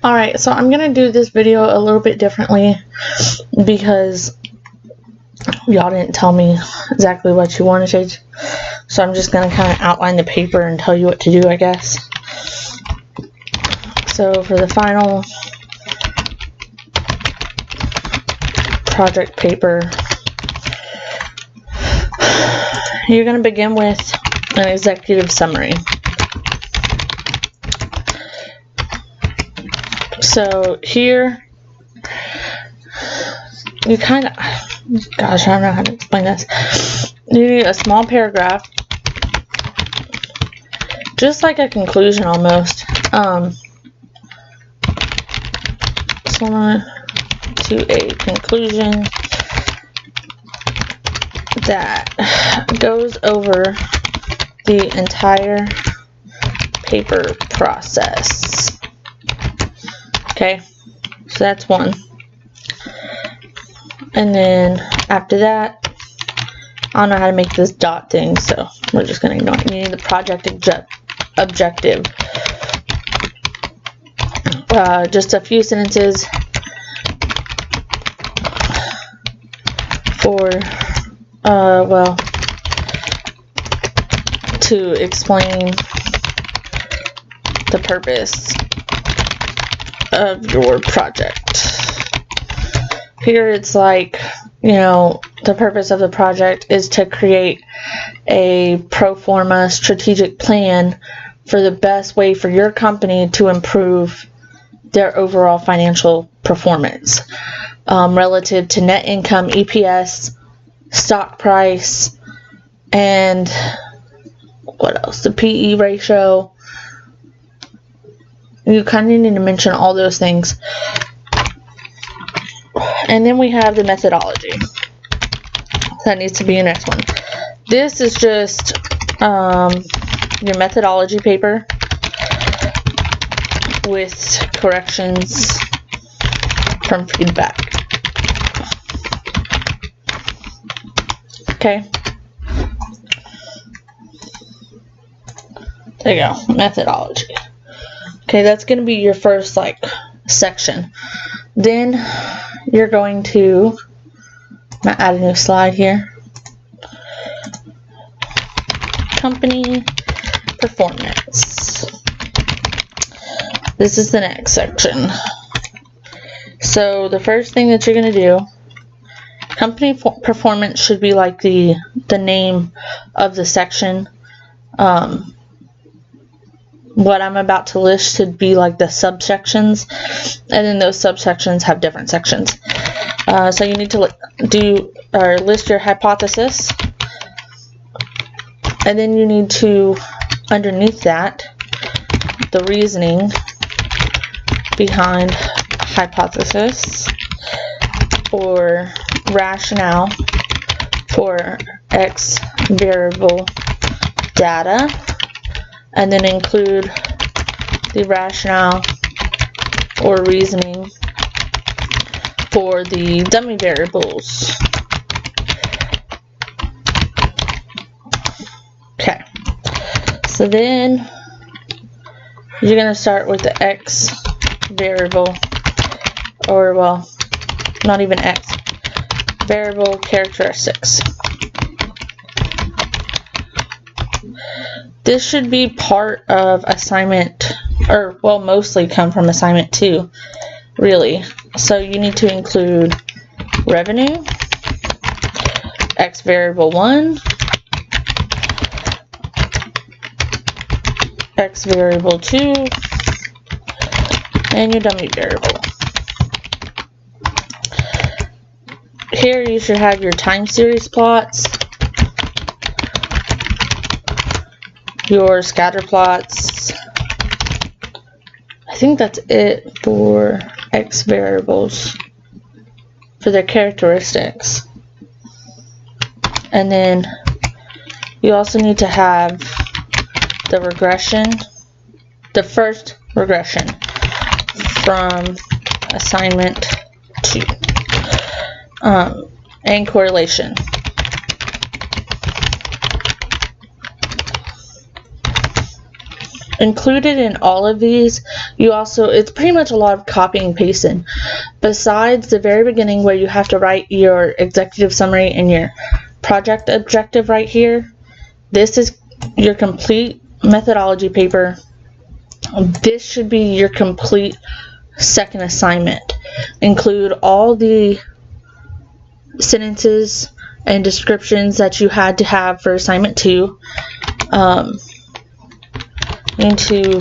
Alright, so I'm going to do this video a little bit differently because y'all didn't tell me exactly what you wanted. So I'm just going to kind of outline the paper and tell you what to do, I guess. So for the final project paper, you're going to begin with an executive summary. So here, you kind of, gosh, I don't know how to explain this. You need a small paragraph, just like a conclusion almost. Similar to a conclusion that goes over the entire paper process. Okay, so that's one. And then after that, I don't know how to make this dot thing, so we're just going to ignore it. You need the project objective. Just a few sentences for, well, to explain the purpose of your project. Here it's like, you know, the purpose of the project is to create a pro forma strategic plan for the best way for your company to improve their overall financial performance relative to net income, EPS, stock price, and what else? The PE ratio. You kind of need to mention all those things. And then we have the methodology. That needs to be your next one. This is just your methodology paper with corrections from feedback. Okay. There you go. Methodology. Okay, that's going to be your first, like, section. Then you're going to, I'm going to add a new slide here. Company performance. This is the next section. So the first thing that you're going to do, company performance should be like the name of the section. What I'm about to list should be like the subsections, and then those subsections have different sections. So you need to list your hypothesis, and then you need to, underneath that, the reasoning behind hypothesis or rationale for X variable data, and then include the rationale or reasoning for the dummy variables. Okay, so then you're going to start with the X variable, or well, not even X, variable characteristics. This should be part of assignment, or well, mostly come from assignment 2, really. So you need to include revenue, X variable 1, X variable 2, and your dummy variable. Here you should have your time series plots, your scatter plots. I think that's it for X variables for their characteristics. And then you also need to have the regression, the first regression from assignment 2, and correlation. included in all of these, it's pretty much a lot of copying and pasting. Besides the very beginning where you have to write your executive summary and your project objective right here, this is your complete methodology paper. This should be your complete second assignment. Include all the sentences and descriptions that you had to have for assignment 2. Need to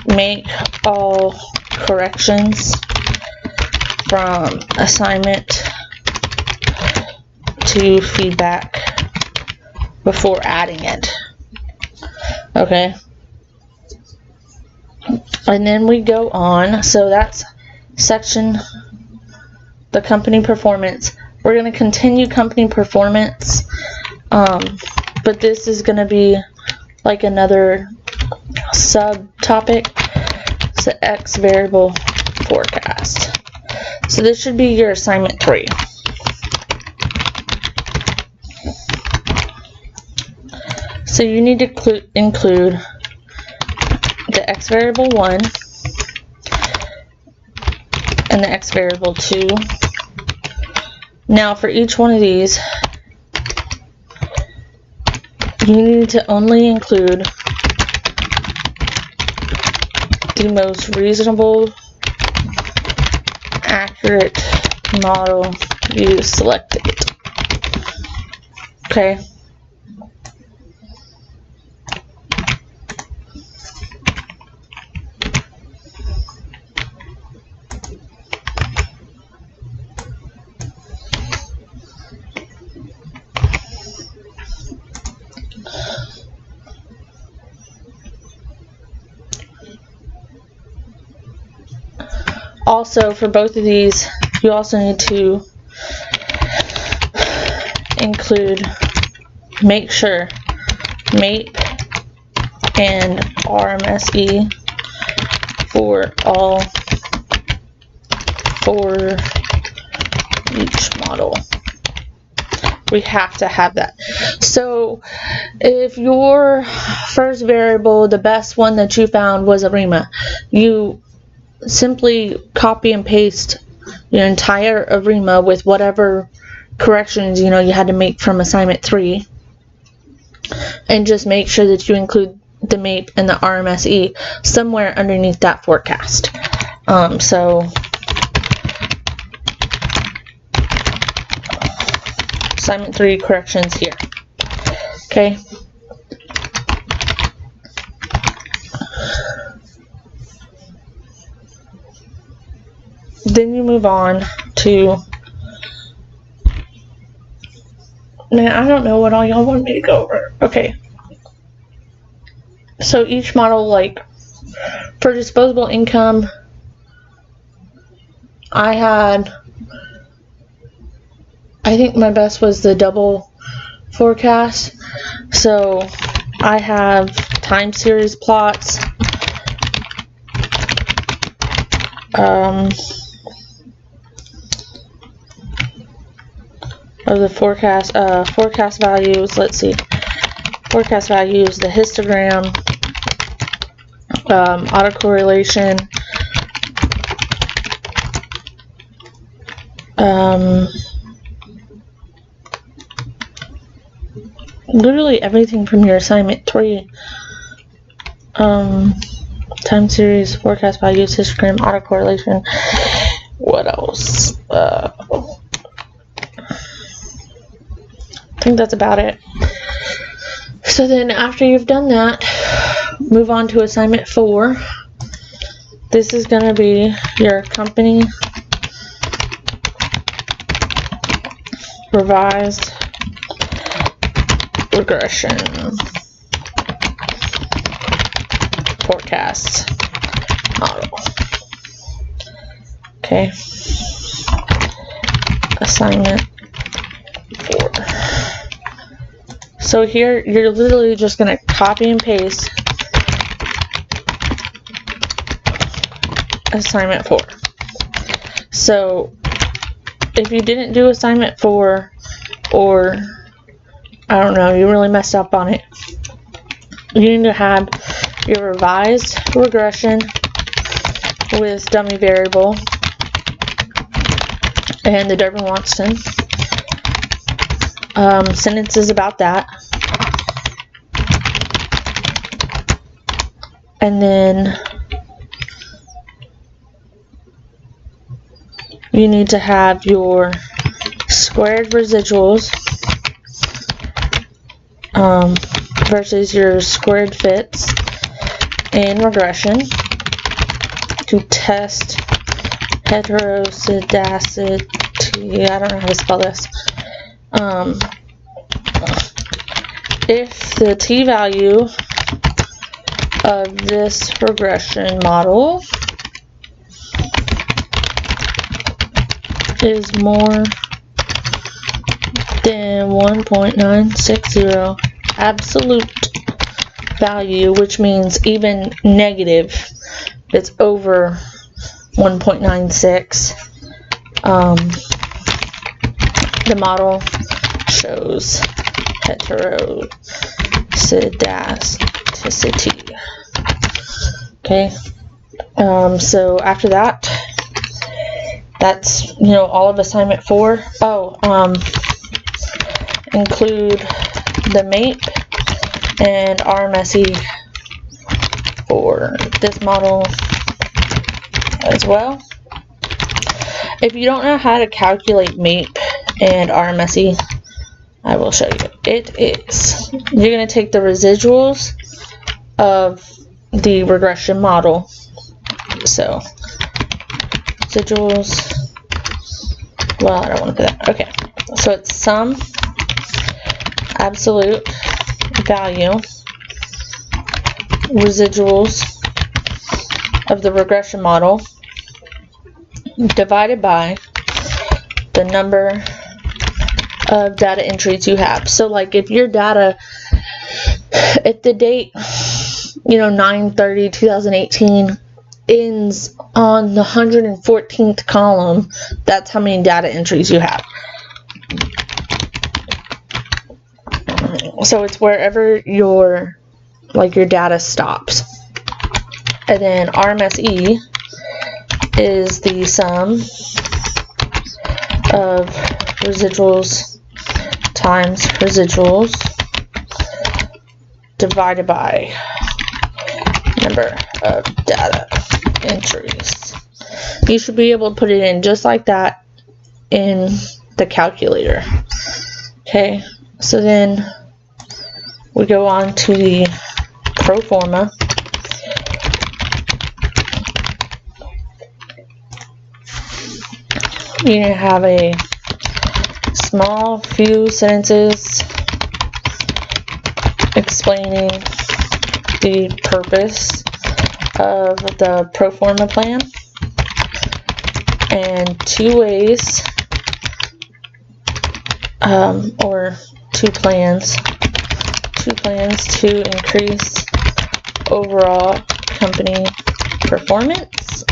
make all corrections from assignment to feedback before adding it. Okay. And then we go on. So that's section, the company performance. We're going to continue company performance, but this is going to be like another subtopic. It's the X variable forecast. So this should be your assignment 3. So you need to include the X variable 1 and the X variable 2. Now for each one of these, you need to only include the most reasonable, accurate model you selected. Okay. Also, for both of these, you also need to include, make sure, MAPE and RMSE for each model. We have to have that. So if your first variable, the best one that you found was ARIMA, you simply copy and paste your entire ARIMA with whatever corrections you had to make from assignment 3, and just make sure that you include the MAPE and the RMSE somewhere underneath that forecast. So assignment 3 corrections here. Okay. Then you move on to, man, I don't know what all y'all want me to go over. Okay. So each model, like for disposable income, I think my best was the double forecast. So I have time series plots. Of the forecast values. Let's see, forecast values, the histogram, autocorrelation, literally everything from your assignment 3. Time series, forecast values, histogram, autocorrelation. What else? I think that's about it. So then after you've done that, move on to assignment 4. This is going to be your company revised regression forecast model. Okay. Assignment 4. So here you're literally just going to copy and paste assignment 4. So if you didn't do assignment 4, or I don't know, you really messed up on it, you need to have your revised regression with dummy variable and the Durbin-Watson sentences about that. And then you need to have your squared residuals versus your squared fits in regression to test heteroscedasticity. I don't know how to spell this. If the t-value of this regression model is more than 1.960 absolute value, which means even negative, it's over 1.96, the model shows heteroscedasticity. Okay, so after that, that's, you know, all of assignment 4. Include the MAPE and RMSE for this model as well. If you don't know how to calculate MAPE and RMSE, I will show you. It is, you're going to take the residuals of the regression model. So, residuals, well, I don't want to put that. Okay, so it's sum absolute value residuals of the regression model divided by the number of data entries you have. So like if your data at the date, you know, 9/30/2018 ends on the 114th column, that's how many data entries you have. So it's wherever your data stops. And then RMSE is the sum of residuals times residuals divided by number of data entries. You should be able to put it in just like that in the calculator. Okay, so then we go on to the pro forma. You're going to have a small few sentences explaining the purpose of the pro forma plan and 2 ways or 2 plans to increase overall company performance.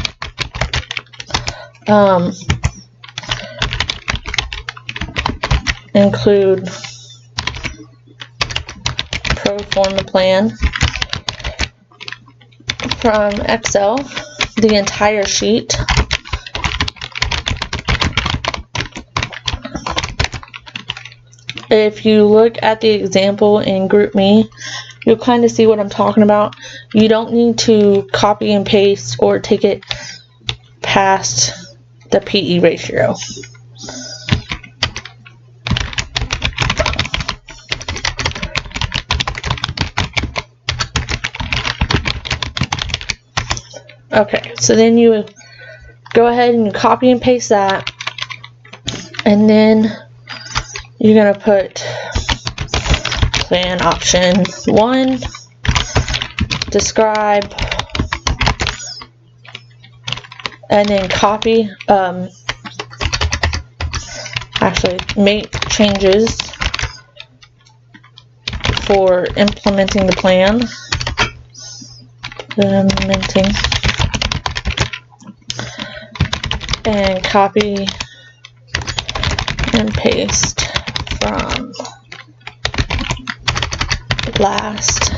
Include pro forma plan from Excel, the entire sheet. If you look at the example in GroupMe, you'll kind of see what I'm talking about. You don't need to copy and paste or take it past the PE ratio. Okay, so then you go ahead and you copy and paste that, and then you're going to put plan option 1, describe, and then copy, actually make changes for implementing the plan, and copy and paste from last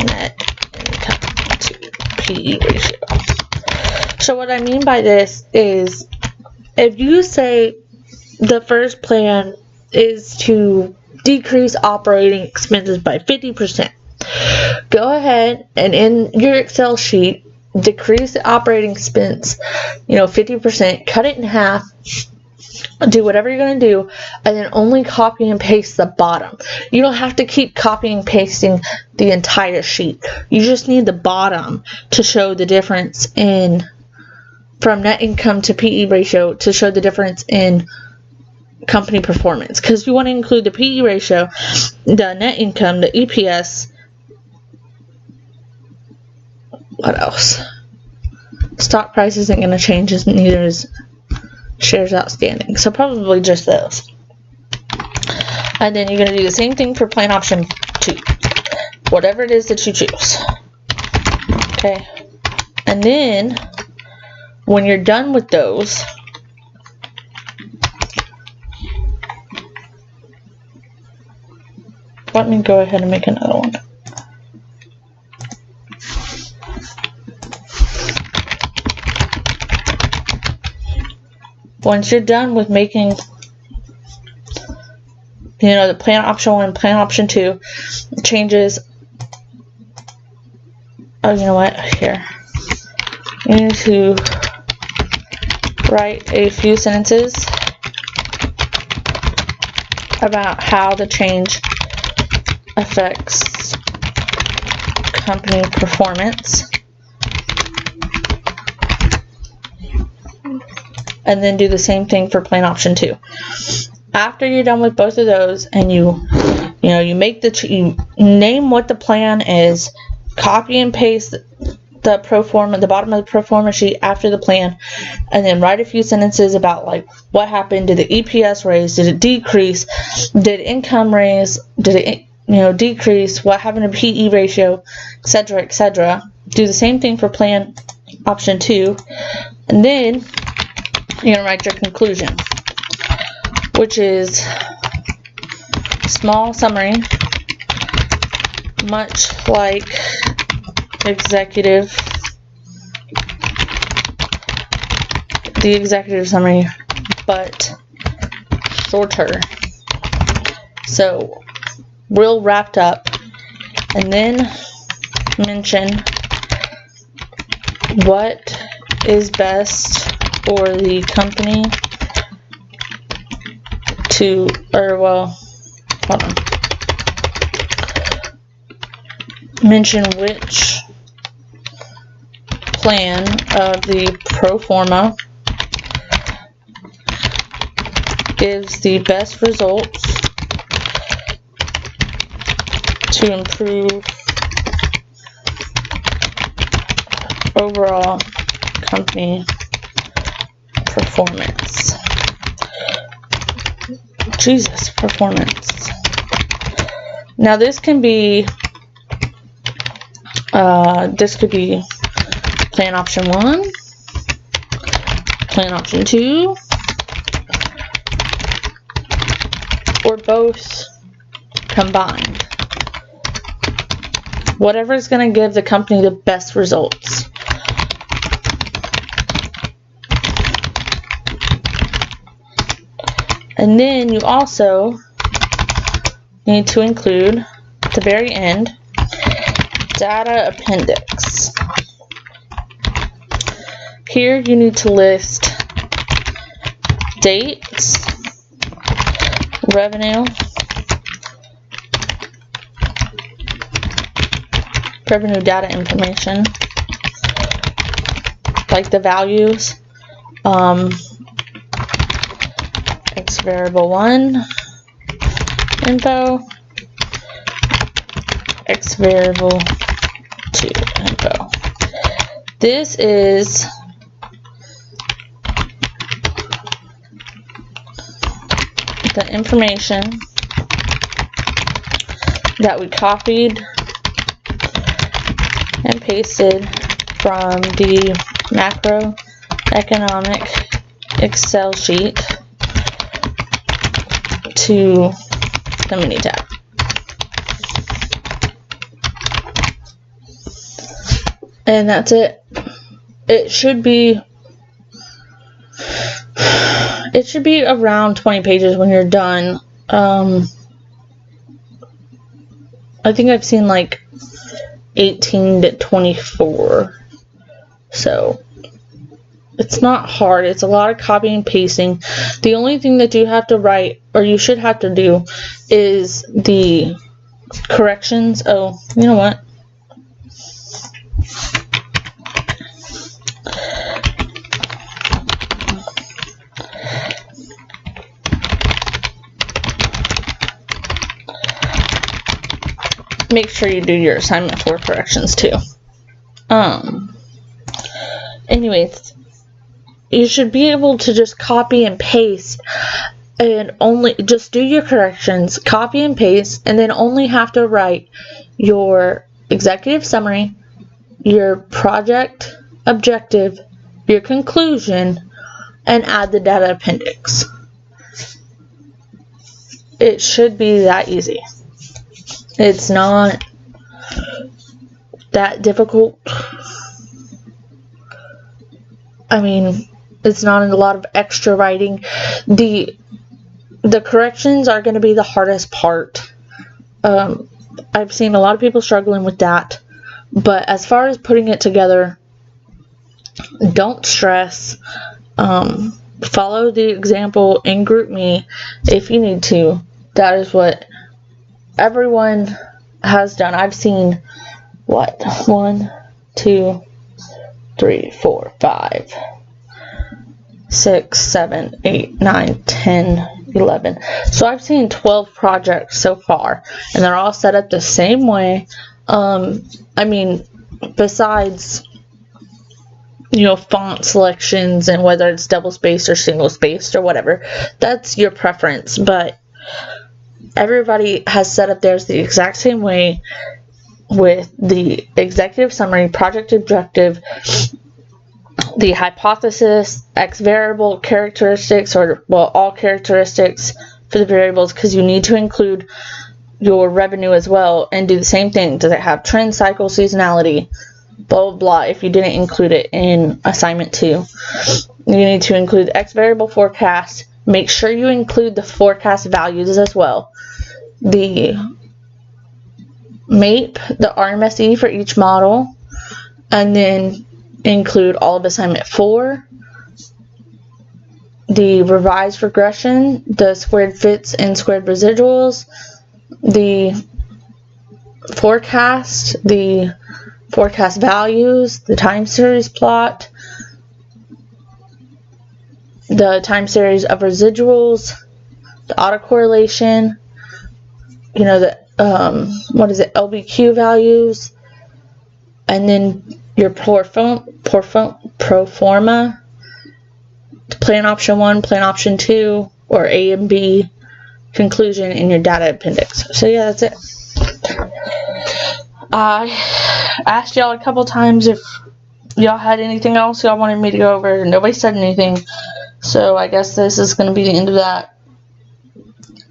net income. PE ratio. So what I mean by this is, if you say the first plan is to decrease operating expenses by 50%, go ahead and in your Excel sheet, decrease the operating expense, 50%, cut it in half, do whatever you're going to do, and then only copy and paste the bottom. You don't have to keep copying and pasting the entire sheet. You just need the bottom to show the difference in, from net income to PE ratio, to show the difference in company performance. Because you want to include the PE ratio, the net income, the EPS, what else? Stock price isn't going to change, as neither is shares outstanding. So probably just those. And then you're going to do the same thing for plan option 2. Whatever it is that you choose. Okay. And then when you're done with those, let me go ahead and make another one. Once you're done with making, the plan option 1 and plan option 2 changes. Oh, you know what? Here. You need to write a few sentences about how the change affects company performance. And then do the same thing for plan option 2. After you're done with both of those, and you make you name what the plan is, copy and paste the pro forma, the bottom of the pro forma sheet after the plan, and then write a few sentences about like what happened. Did the EPS raise? Did it decrease? Did income raise? Did it decrease? What happened to PE ratio, etc., etc. Do the same thing for plan option 2, and then you're going to write your conclusion, which is small summary, much like the executive summary, but shorter. So real wrapped up, and then mention what is best for the company to, hold on. Mention which plan of the pro forma gives the best results to improve overall company performance. Performance. Now this can be, this could be plan option 1, plan option 2, or both combined. Whatever is going to give the company the best results. And then you also need to include, at the very end, data appendix. Here you need to list dates, revenue data information, like the values, X variable 1 info, X variable 2 info. This is the information that we copied and pasted from the macroeconomic Excel sheet to the mini tab. And that's it. It should be around 20 pages when you're done. I think I've seen like 18 to 24. So it's not hard. It's a lot of copying and pasting. The only thing that you have to write, or you should have to do, is the corrections. Oh, you know what? Make sure you do your assignment 4 corrections too. Anyways, you should be able to just copy and paste and only just do your corrections, copy and paste, and then only have to write your executive summary, your project objective, your conclusion, and add the data appendix. It should be that easy. It's not that difficult. I mean, it's not a lot of extra writing. The corrections are going to be the hardest part. I've seen a lot of people struggling with that. But as far as putting it together, don't stress. Follow the example in GroupMe if you need to. That is what everyone has done. I've seen, 1, 2, 3, 4, 5, 6, 7, 8, 9, 10, 11. So I've seen 12 projects so far, and they're all set up the same way. I mean, besides, font selections and whether it's double spaced or single spaced or whatever, that's your preference, but everybody has set up theirs the exact same way, with the executive summary, project objective, the hypothesis, X variable characteristics, or all characteristics for the variables, because you need to include your revenue as well, and do the same thing. Does it have trend, cycle, seasonality, blah blah blah, if you didn't include it in assignment 2. You need to include X variable forecast. Make sure you include the forecast values as well. The MAPE, the RMSE for each model, and then include all of assignment 4, the revised regression, the squared fits and squared residuals, the forecast values, the time series plot, the time series of residuals, the autocorrelation, the LBQ values, and then your pro forma, plan option 1, plan option 2, or A and B, conclusion, in your data appendix. So yeah, that's it. I asked y'all a couple times if y'all had anything else y'all wanted me to go over. Nobody said anything, so I guess this is going to be the end of that.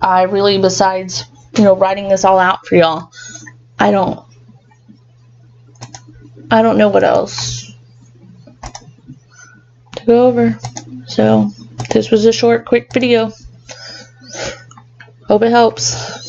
I really, besides writing this all out for y'all, I don't know what else to go over. So this was a short, quick video. Hope it helps.